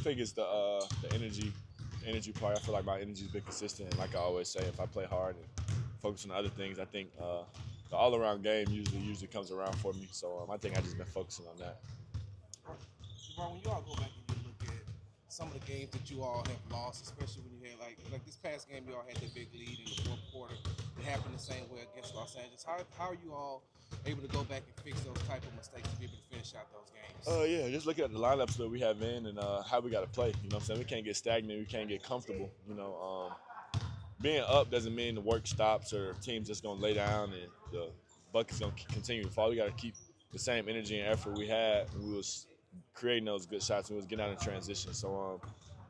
think it's the energy part. I feel like my energy's been consistent, and like I always say, if I play hard and focus on other things, I think the all-around game usually comes around for me. So I think I just been focusing on that. Jabari, when you all go back and you look at some of the games that you all have lost, especially when you had like this past game, you all had that big lead in the fourth quarter. It happened the same way against Los Angeles. How are you all able to go back and fix those type of mistakes to be able to finish out those games? Yeah, just looking at the lineups that we have in and how we got to play. You know what I'm saying? We can't get stagnant. We can't get comfortable. Being up doesn't mean the work stops or team's just going to lay down and the bucket's going to continue to fall. We got to keep the same energy and effort we had when we was creating those good shots and we was getting out in transition. So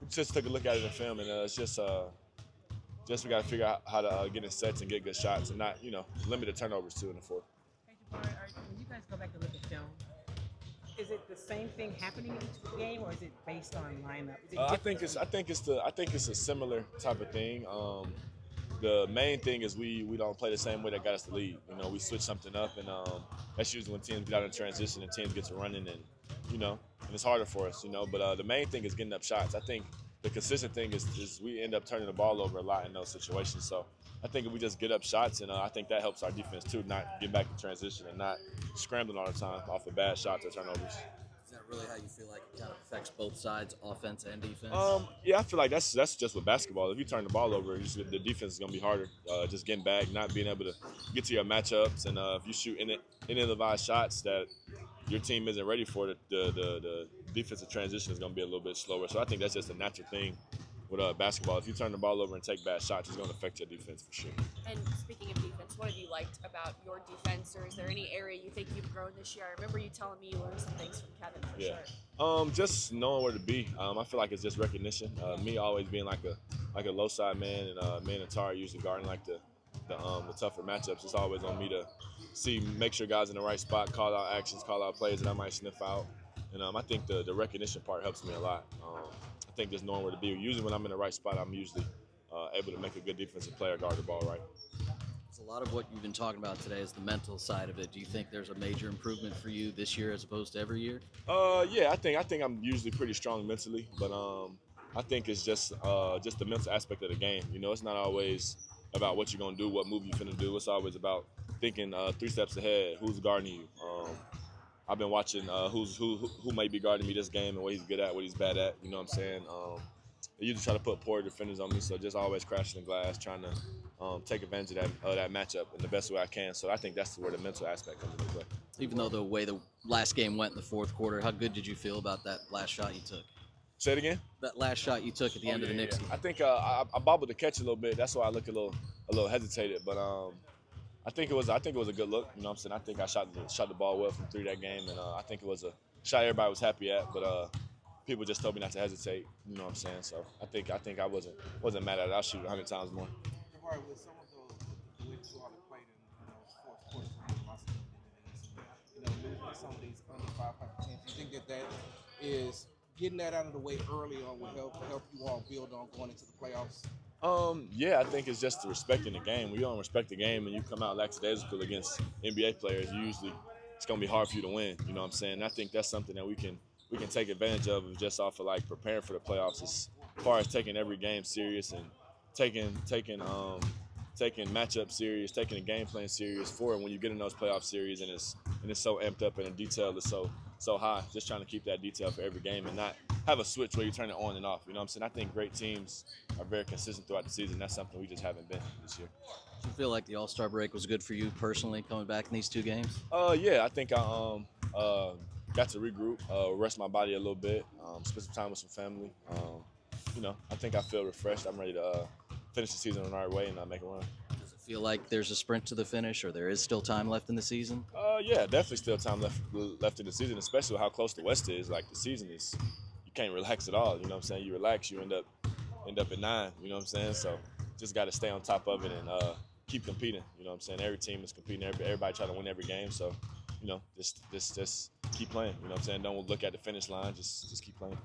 we just took a look at it in film, and it's just we got to figure out how to get in sets and get good shots and not, limit the turnovers too in the fourth. Hey, Jabari, when you guys go back and look at film, is it the same thing happening in each game, or is it based on lineup? I think it's a similar type of thing. The main thing is we don't play the same way that got us the lead. We switch something up, and that's usually when teams get out in transition and teams get to running, and and it's harder for us. But the main thing is getting up shots. I think the consistent thing is we end up turning the ball over a lot in those situations. So I think if we just get up shots, and I think that helps our defense too, not get back in transition and not scrambling all the time off of bad shots or turnovers. Is that really how you feel like it kind of affects both sides, offense and defense? Yeah, I feel like that's just with basketball. If you turn the ball over, the defense is gonna be harder. Just getting back, not being able to get to your matchups, and if you shoot ill-advised shots that your team isn't ready for, the defensive transition is gonna be a little bit slower. So I think that's just a natural thing with basketball. If you turn the ball over and take bad shots, it's going to affect your defense for sure. And speaking of defense, what have you liked about your defense, or is there any area you think you've grown this year? I remember you telling me you learned some things from Kevin for sure. Just knowing where to be. I feel like it's just recognition. Me always being like a low side man, and me and Atari usually guarding like the tougher matchups. It's always on me to make sure guys in the right spot, call out actions, call out plays that I might sniff out. And I think the recognition part helps me a lot. I think just knowing where to be. Usually when I'm in the right spot, I'm usually able to make a good defensive player guard the ball right. So a lot of what you've been talking about today is the mental side of it. Do you think there's a major improvement for you this year as opposed to every year? Yeah, I think I'm usually pretty strong mentally, but I think it's just the mental aspect of the game. It's not always about what you're gonna do, what move you're finna do. It's always about thinking 3 steps ahead. Who's guarding you? I've been watching who might be guarding me this game and what he's good at, what he's bad at. You know what I'm saying? They usually try to put poor defenders on me, so just always crashing the glass, trying to take advantage of that matchup in the best way I can. So I think that's where the mental aspect comes into play. Even though the way the last game went in the fourth quarter, how good did you feel about that last shot you took? Say it again? That last shot you took at the end of the Knicks game. I think I bobbled the catch a little bit. That's why I look a little hesitated, but I think it was a good look. You know what I'm saying? I think I shot the ball well from 3 that game, and I think it was a shot everybody was happy at. But people just told me not to hesitate. You know what I'm saying? So I think I wasn't mad at it. I'll shoot 100 times more. Jabari, with some of the way that you all have played in fourth quarter for lots of losing some of these under 500 teams, do you think that is getting that out of the way early on will help you all build on going into the playoffs? Yeah, I think it's just respecting the game. When you don't respect the game and you come out lackadaisical against NBA players, it's gonna be hard for you to win. You know what I'm saying? And I think that's something that we can take advantage of just off of like preparing for the playoffs, as far as taking every game serious and taking matchup serious, taking the game plan serious for it when you get in those playoff series and it's so amped up and the detail is so high. Just trying to keep that detail for every game and not have a switch where you turn it on and off. You know what I'm saying? I think great teams are very consistent throughout the season. That's something we just haven't been this year. Do you feel like the All-Star break was good for you personally, coming back in these 2 games? Yeah, I think I got to regroup, rest my body a little bit, spend some time with some family. I think I feel refreshed. I'm ready to finish the season on the right way and make a run. Does it feel like there's a sprint to the finish, or there is still time left in the season? Yeah, definitely still time left in the season, especially with how close the West is. Like the season is, you can't relax at all. You know what I'm saying? You relax, you end up at 9. You know what I'm saying? So just got to stay on top of it and keep competing. You know what I'm saying? Every team is competing. Everybody trying to win every game. So just keep playing. You know what I'm saying? Don't look at the finish line. Just keep playing.